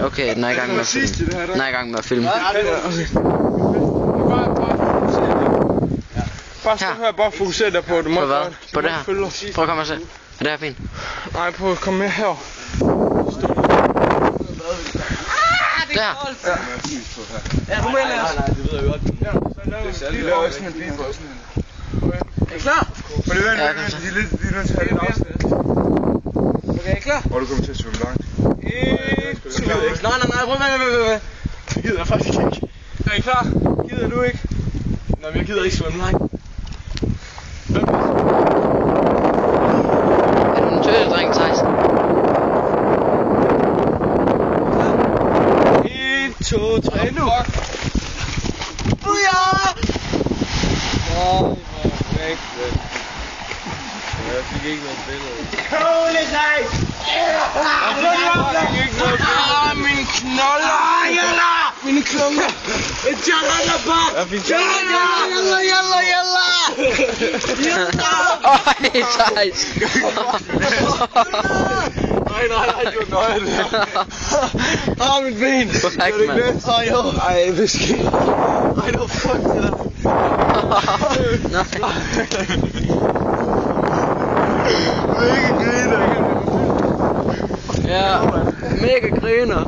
Okay, den er i gang med at filme. Den er i gang med at filme. Bare stå her, bare fokuser der på det. På hvad? På det her? Prøv at komme og se. Er det her fint? Nej, prøv at komme med her. Der! Ja, du mener altså. Nej, det ved jeg godt. Ja, vi laver også sådan en bil på sådan en. Er I klar? For det er nødt til at have det afsnit. Okay, er I klar? Og du kommer til at svømme langt. 1, 2, nej, prøv med. Det gider jeg faktisk ikke. Er I klar? Gider du ikke? Nej, men jeg gider ikke svømme langt. Er du en tøsedreng, Thijs? 1, 2, 3, nu! Booyah! Nej, væk, vel. Jeg fik ikke noget billede. Holy Thijs! Min knoller! Mine klunger! Jalla bare! Jalla! Øj, Thijs! Nej, du er nøje. Mit ben! Fuck, mand. Ej, viske. Ej, det var fuck det der. Nej. Mega griner. Ja, mega griner.